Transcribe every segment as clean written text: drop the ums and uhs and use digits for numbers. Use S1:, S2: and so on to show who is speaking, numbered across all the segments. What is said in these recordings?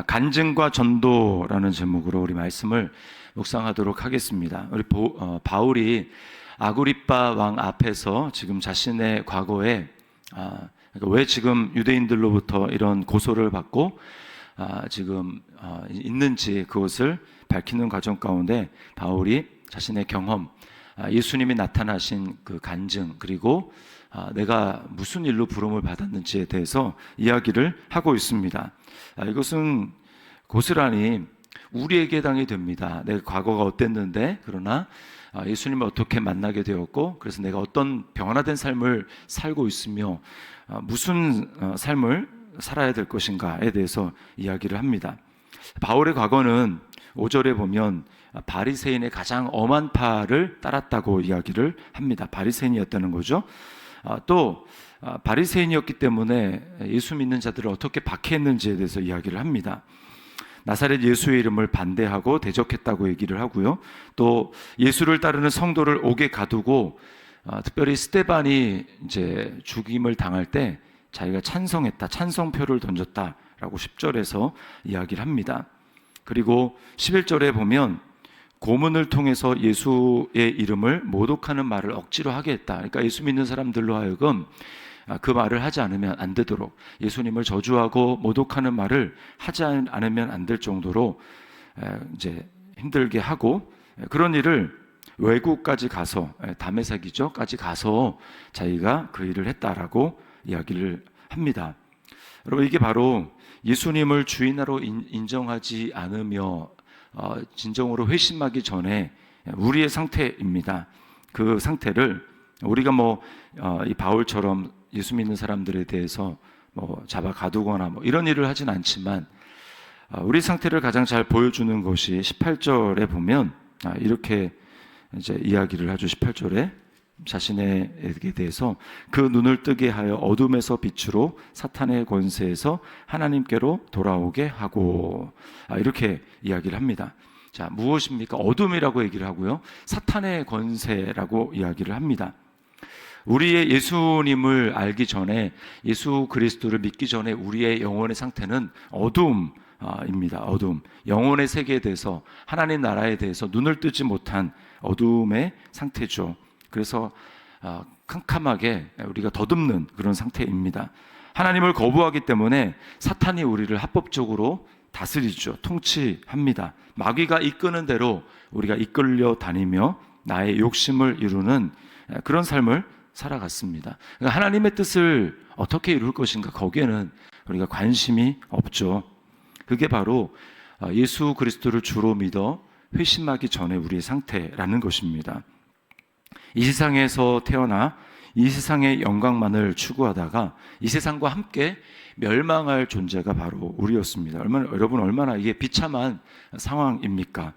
S1: 간증과 전도라는 제목으로 우리 말씀을 묵상하도록 하겠습니다. 우리 바울이 아그리빠 왕 앞에서 지금 자신의 과거에 그러니까 왜 지금 유대인들로부터 이런 고소를 받고 지금 있는지 그것을 밝히는 과정 가운데 바울이 자신의 경험, 예수님이 나타나신 그 간증, 그리고 내가 무슨 일로 부름을 받았는지에 대해서 이야기를 하고 있습니다. 이것은 고스란히 우리에게 해당이 됩니다. 내 과거가 어땠는데, 그러나 예수님을 어떻게 만나게 되었고, 그래서 내가 어떤 변화된 삶을 살고 있으며 무슨 삶을 살아야 될 것인가에 대해서 이야기를 합니다. 바울의 과거는 5절에 보면 바리새인의 가장 엄한 파를 따랐다고 이야기를 합니다. 바리새인이었다는 거죠. 또 바리새인이었기 때문에 예수 믿는 자들을 어떻게 박해했는지에 대해서 이야기를 합니다. 나사렛 예수의 이름을 반대하고 대적했다고 얘기를 하고요. 또 예수를 따르는 성도를 옥에 가두고 특별히 스데반이 이제 죽임을 당할 때 자기가 찬성했다, 찬성표를 던졌다라고 10절에서 이야기를 합니다. 그리고 11절에 보면 고문을 통해서 예수의 이름을 모독하는 말을 억지로 하게 했다. 그러니까 예수 믿는 사람들로 하여금 그 말을 하지 않으면 안 되도록, 예수님을 저주하고 모독하는 말을 하지 않으면 안 될 정도로 이제 힘들게 하고, 그런 일을 외국까지 가서, 다메섹이죠까지 가서 자기가 그 일을 했다라고 이야기를 합니다. 여러분, 이게 바로 예수님을 주인으로 인정하지 않으며 진정으로 회심하기 전에 우리의 상태입니다. 그 상태를 우리가 이 바울처럼 예수 믿는 사람들에 대해서 잡아 가두거나 이런 일을 하진 않지만, 우리 상태를 가장 잘 보여주는 것이 18절에 보면 이렇게 이제 이야기를 하죠. 18절에 자신에게 대해서 그 눈을 뜨게 하여 어둠에서 빛으로 사탄의 권세에서 하나님께로 돌아오게 하고, 이렇게 이야기를 합니다. 자, 무엇입니까? 어둠이라고 얘기를 하고요, 사탄의 권세라고 이야기를 합니다. 우리의 예수님을 알기 전에, 예수 그리스도를 믿기 전에 우리의 영혼의 상태는 어둠입니다. 어둠, 영혼의 세계에 대해서, 하나님 나라에 대해서 눈을 뜨지 못한 어둠의 상태죠. 그래서 캄캄하게 우리가 더듬는 그런 상태입니다. 하나님을 거부하기 때문에 사탄이 우리를 합법적으로 다스리죠. 통치합니다. 마귀가 이끄는 대로 우리가 이끌려 다니며 나의 욕심을 이루는 그런 삶을 살아갔습니다. 그러니까 하나님의 뜻을 어떻게 이룰 것인가, 거기에는 우리가 관심이 없죠. 그게 바로 예수 그리스도를 주로 믿어 회심하기 전에 우리의 상태라는 것입니다. 이 세상에서 태어나 이 세상의 영광만을 추구하다가 이 세상과 함께 멸망할 존재가 바로 우리였습니다. 여러분, 얼마나 이게 비참한 상황입니까?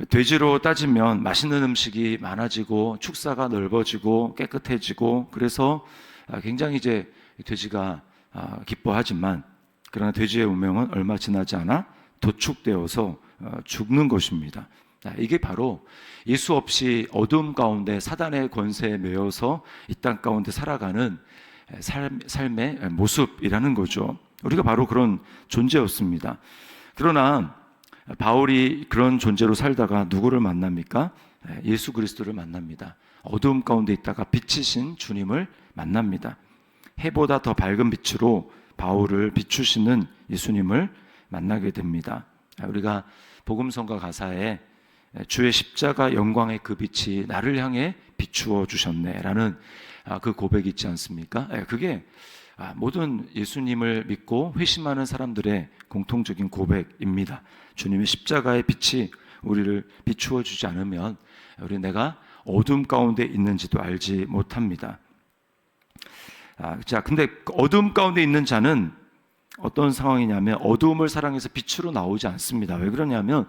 S1: 돼지로 따지면 맛있는 음식이 많아지고 축사가 넓어지고 깨끗해지고, 그래서 굉장히 이제 돼지가 기뻐하지만, 그러나 돼지의 운명은 얼마 지나지 않아 도축되어서 죽는 것입니다. 이게 바로 예수 없이 어둠 가운데 사단의 권세에 매여서 이 땅 가운데 살아가는 삶의 모습이라는 거죠. 우리가 바로 그런 존재였습니다. 그러나 바울이 그런 존재로 살다가 누구를 만납니까? 예수 그리스도를 만납니다. 어둠 가운데 있다가 빛이신 주님을 만납니다. 해보다 더 밝은 빛으로 바울을 비추시는 예수님을 만나게 됩니다. 우리가 복음성가 가사에 주의 십자가 영광의 그 빛이 나를 향해 비추어 주셨네 라는 그 고백이 있지 않습니까? 그게 모든 예수님을 믿고 회심하는 사람들의 공통적인 고백입니다. 주님의 십자가의 빛이 우리를 비추어 주지 않으면 우리 내가 어둠 가운데 있는지도 알지 못합니다. 자, 근데 어둠 가운데 있는 자는 어떤 상황이냐면 어두움을 사랑해서 빛으로 나오지 않습니다. 왜 그러냐면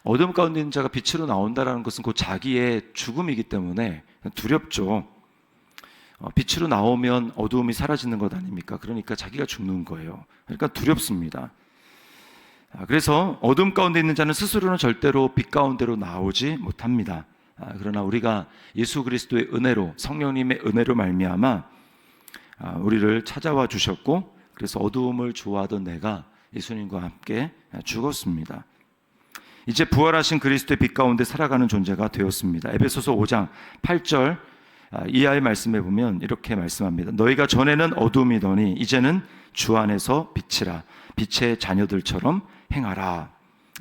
S1: 어둠 가운데 있는 자가 빛으로 나온다는 것은 곧 자기의 죽음이기 때문에 두렵죠. 빛으로 나오면 어두움이 사라지는 것 아닙니까? 그러니까 자기가 죽는 거예요. 그러니까 두렵습니다. 그래서 어둠 가운데 있는 자는 스스로는 절대로 빛 가운데로 나오지 못합니다. 그러나 우리가 예수 그리스도의 은혜로, 성령님의 은혜로 말미암아 우리를 찾아와 주셨고, 그래서 어두움을 좋아하던 내가 예수님과 함께 죽었습니다. 이제 부활하신 그리스도의 빛 가운데 살아가는 존재가 되었습니다. 에베소서 5장 8절 이하의 말씀에 보면 이렇게 말씀합니다. 너희가 전에는 어둠이더니 이제는 주 안에서 빛이라. 빛의 자녀들처럼 행하라.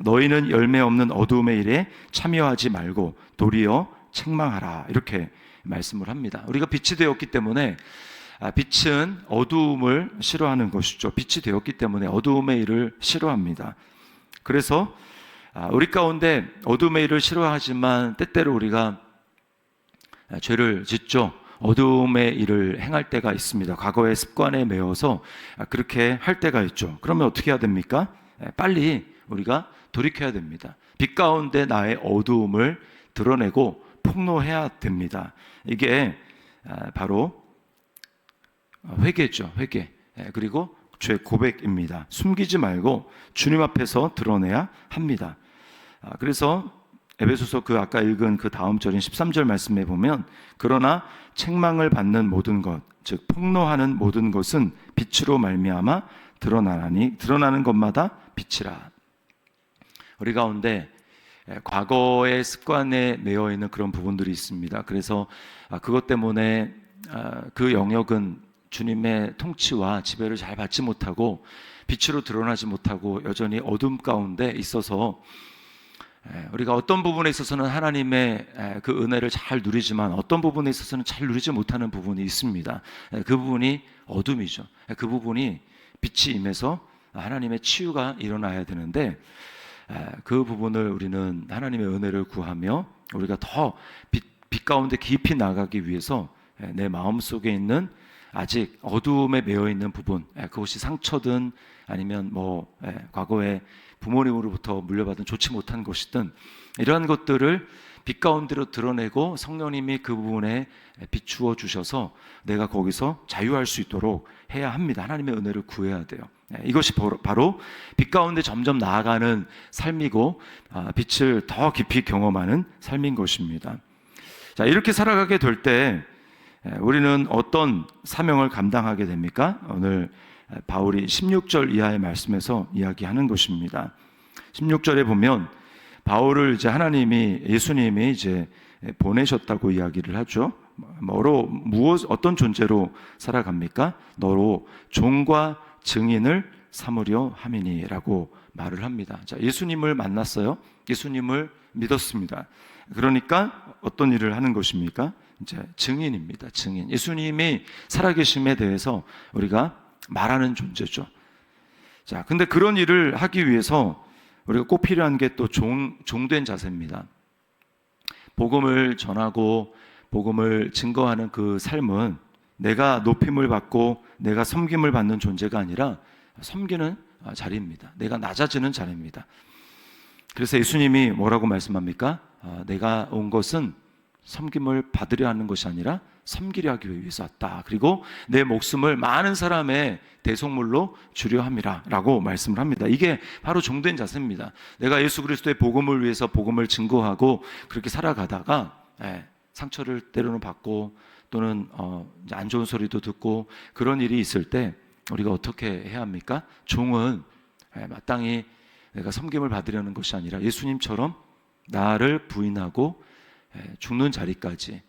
S1: 너희는 열매 없는 어두움의 일에 참여하지 말고 도리어 책망하라. 이렇게 말씀을 합니다. 우리가 빛이 되었기 때문에 빛은 어두움을 싫어하는 것이죠. 빛이 되었기 때문에 어두움의 일을 싫어합니다. 그래서 우리 가운데 어둠의 일을 싫어하지만 때때로 우리가 죄를 짓죠. 어둠의 일을 행할 때가 있습니다. 과거의 습관에 매여서 그렇게 할 때가 있죠. 그러면 어떻게 해야 됩니까? 빨리 우리가 돌이켜야 됩니다. 빛 가운데 나의 어두움을 드러내고 폭로해야 됩니다. 이게 바로 회개죠. 회개. 그리고 죄 고백입니다. 숨기지 말고 주님 앞에서 드러내야 합니다. 그래서 에베소서 아까 읽은 그 다음 절인 13절 말씀에 보면 그러나 책망을 받는 모든 것, 즉 폭로하는 모든 것은 빛으로 말미암아 드러나나니 드러나는 것마다 빛이라. 우리 가운데 과거의 습관에 매여 있는 그런 부분들이 있습니다. 그래서 그것 때문에 그 영역은 주님의 통치와 지배를 잘 받지 못하고 빛으로 드러나지 못하고 여전히 어둠 가운데 있어서 우리가 어떤 부분에 있어서는 하나님의 그 은혜를 잘 누리지만 어떤 부분에 있어서는 잘 누리지 못하는 부분이 있습니다. 그 부분이 어둠이죠. 그 부분이 빛이 임해서 하나님의 치유가 일어나야 되는데 그 부분을 우리는 하나님의 은혜를 구하며 우리가 더 빛 가운데 깊이 나가기 위해서 내 마음속에 있는 아직 어두움에 매여 있는 부분, 그것이 상처든 아니면 과거에 부모님으로부터 물려받은 좋지 못한 것이든 이러한 것들을 빛 가운데로 드러내고 성령님이 그 부분에 비추어 주셔서 내가 거기서 자유할 수 있도록 해야 합니다. 하나님의 은혜를 구해야 돼요. 이것이 바로 빛 가운데 점점 나아가는 삶이고 빛을 더 깊이 경험하는 삶인 것입니다. 자, 이렇게 살아가게 될 때 우리는 어떤 사명을 감당하게 됩니까? 오늘 바울이 16절 이하의 말씀에서 이야기하는 것입니다. 16절에 보면 바울을 이제 예수님이 이제 보내셨다고 이야기를 하죠. 어떤 존재로 살아갑니까? 너로 종과 증인을 삼으려 함이니라고 말을 합니다. 자, 예수님을 만났어요. 예수님을 믿었습니다. 그러니까 어떤 일을 하는 것입니까? 이제 증인입니다. 증인. 예수님이 살아계심에 대해서 우리가 말하는 존재죠. 자, 근데 그런 일을 하기 위해서 우리가 꼭 필요한 게 또 종된 자세입니다. 복음을 전하고 복음을 증거하는 그 삶은 내가 높임을 받고 내가 섬김을 받는 존재가 아니라 섬기는 자리입니다. 내가 낮아지는 자리입니다. 그래서 예수님이 뭐라고 말씀합니까? 내가 온 것은 섬김을 받으려 하는 것이 아니라 섬기려 하기 위해서 왔다. 그리고 내 목숨을 많은 사람의 대속물로 주려 함이라 라고 말씀을 합니다. 이게 바로 종된 자세입니다. 내가 예수 그리스도의 복음을 위해서 복음을 증거하고 그렇게 살아가다가 상처를 때로는 받고 또는 안 좋은 소리도 듣고 그런 일이 있을 때 우리가 어떻게 해야 합니까? 종은 마땅히 내가 섬김을 받으려는 것이 아니라 예수님처럼 나를 부인하고 죽는 자리까지,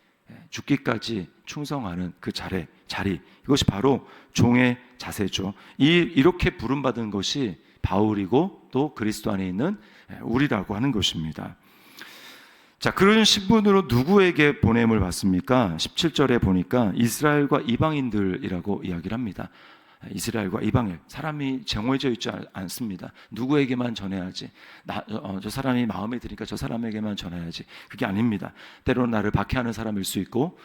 S1: 죽기까지 충성하는 그 자리, 이것이 바로 종의 자세죠. 이렇게 부름받은 것이 바울이고 또 그리스도 안에 있는 우리라고 하는 것입니다. 자, 그런 신분으로 누구에게 보냄을 받습니까? 17절에 보니까 이스라엘과 이방인들이라고 이야기를 합니다. 이스라엘과 이방인, 사람이 정해져 있지 않습니다. 누구에게만 전해야지, 저 사람이 마음에 드니까 저 사람에게만 전해야지, 그게 아닙니다. 때로는 나를 박해하는 사람일 수 있고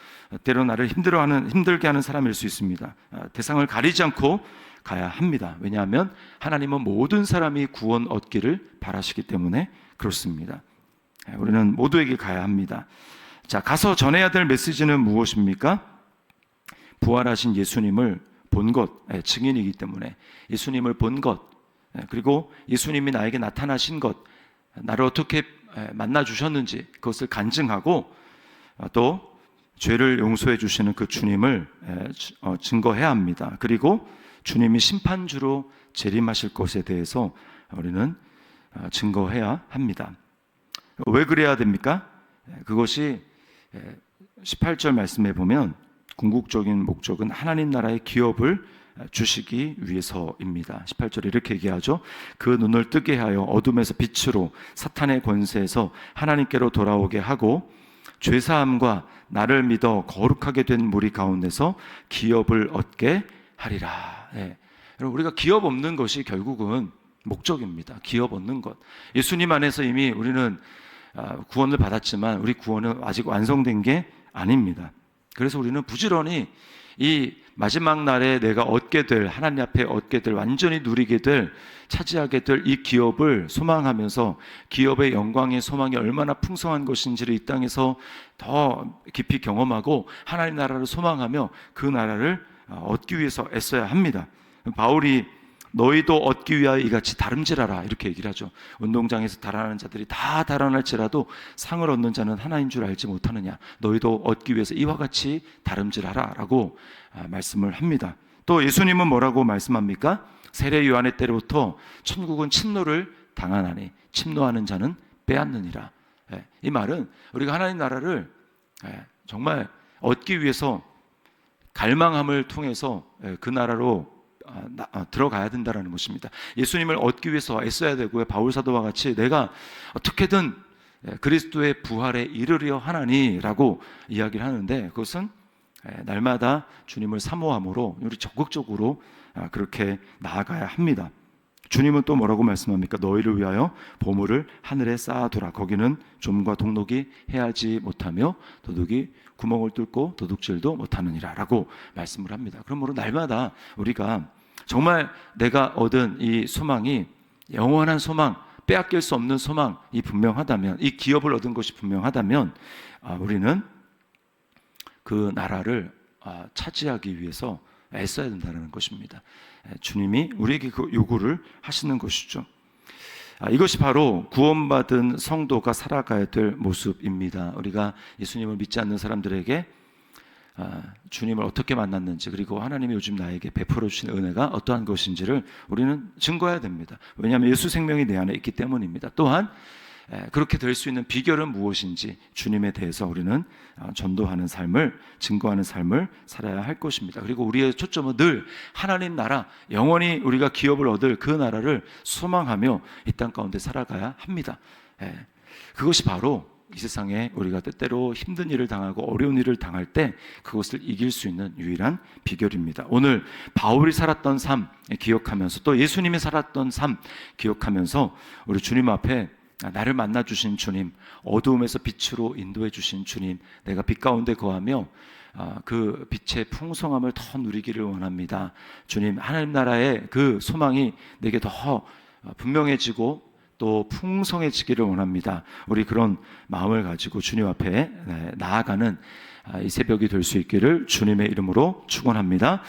S1: 때로는 나를 힘들게 하는 사람일 수 있습니다. 대상을 가리지 않고 가야 합니다. 왜냐하면 하나님은 모든 사람이 구원 얻기를 바라시기 때문에 그렇습니다. 우리는 모두에게 가야 합니다. 자, 가서 전해야 될 메시지는 무엇입니까? 부활하신 예수님을 본 것, 증인이기 때문에 예수님을 본 것, 그리고 예수님이 나에게 나타나신 것, 나를 어떻게 만나 주셨는지 그것을 간증하고 또 죄를 용서해 주시는 그 주님을 증거해야 합니다. 그리고 주님이 심판주로 재림하실 것에 대해서 우리는 증거해야 합니다. 왜 그래야 됩니까? 그것이 18절 말씀에 보면 궁극적인 목적은 하나님 나라의 기업을 주시기 위해서입니다. 18절에 이렇게 얘기하죠. 그 눈을 뜨게 하여 어둠에서 빛으로 사탄의 권세에서 하나님께로 돌아오게 하고 죄사함과 나를 믿어 거룩하게 된 무리 가운데서 기업을 얻게 하리라. 여러분, 우리가 기업 얻는 것이 결국은 목적입니다. 기업 얻는 것. 예수님 안에서 이미 우리는 구원을 받았지만 우리 구원은 아직 완성된 게 아닙니다. 그래서 우리는 부지런히 이 마지막 날에 내가 얻게 될, 하나님 앞에 얻게 될, 완전히 누리게 될, 차지하게 될 이 기업을 소망하면서 기업의 영광의 소망이 얼마나 풍성한 것인지를 이 땅에서 더 깊이 경험하고 하나님 나라를 소망하며 그 나라를 얻기 위해서 애써야 합니다. 바울이 너희도 얻기 위하여 이같이 다름질하라 이렇게 얘기를 하죠. 운동장에서 달아나는 자들이 다 달아날지라도 상을 얻는 자는 하나인 줄 알지 못하느냐. 너희도 얻기 위해서 이와 같이 다름질하라 라고 말씀을 합니다. 또 예수님은 뭐라고 말씀합니까? 세례 요한의 때로부터 천국은 침노를 당하나니 침노하는 자는 빼앗느니라. 이 말은 우리가 하나님 나라를 정말 얻기 위해서 갈망함을 통해서 그 나라로 들어가야 된다는 것입니다. 예수님을 얻기 위해서 애써야 되고요. 바울 사도와 같이 내가 어떻게든 그리스도의 부활에 이르려 하나니라고 이야기를 하는데 그것은 날마다 주님을 사모함으로 우리 적극적으로 그렇게 나아가야 합니다. 주님은 또 뭐라고 말씀합니까? 너희를 위하여 보물을 하늘에 쌓아두라. 거기는 좀과 동록이 해하지 못하며 도둑이 구멍을 뚫고 도둑질도 못하느니라 라고 말씀을 합니다. 그러므로 날마다 우리가 정말 내가 얻은 이 소망이 영원한 소망, 빼앗길 수 없는 소망이 분명하다면, 이 기업을 얻은 것이 분명하다면 우리는 그 나라를 차지하기 위해서 애써야 된다는 것입니다. 주님이 우리에게 그 요구를 하시는 것이죠. 이것이 바로 구원받은 성도가 살아가야 될 모습입니다. 우리가 예수님을 믿지 않는 사람들에게 주님을 어떻게 만났는지, 그리고 하나님이 요즘 나에게 베풀어 주신 은혜가 어떠한 것인지를 우리는 증거해야 됩니다. 왜냐하면 예수 생명이 내 안에 있기 때문입니다. 또한 그렇게 될 수 있는 비결은 무엇인지 주님에 대해서 우리는 전도하는 삶을, 증거하는 삶을 살아야 할 것입니다. 그리고 우리의 초점은 늘 하나님 나라, 영원히 우리가 기업을 얻을 그 나라를 소망하며 이 땅 가운데 살아가야 합니다. 그것이 바로 이 세상에 우리가 때때로 힘든 일을 당하고 어려운 일을 당할 때 그것을 이길 수 있는 유일한 비결입니다. 오늘 바울이 살았던 삶 기억하면서 또 예수님이 살았던 삶 기억하면서 우리 주님 앞에 나를 만나 주신 주님, 어두움에서 빛으로 인도해 주신 주님, 내가 빛 가운데 거하며 그 빛의 풍성함을 더 누리기를 원합니다. 주님, 하나님 나라의 그 소망이 내게 더 분명해지고 또 풍성해지기를 원합니다. 우리 그런 마음을 가지고 주님 앞에 나아가는 이 새벽이 될 수 있기를 주님의 이름으로 축원합니다.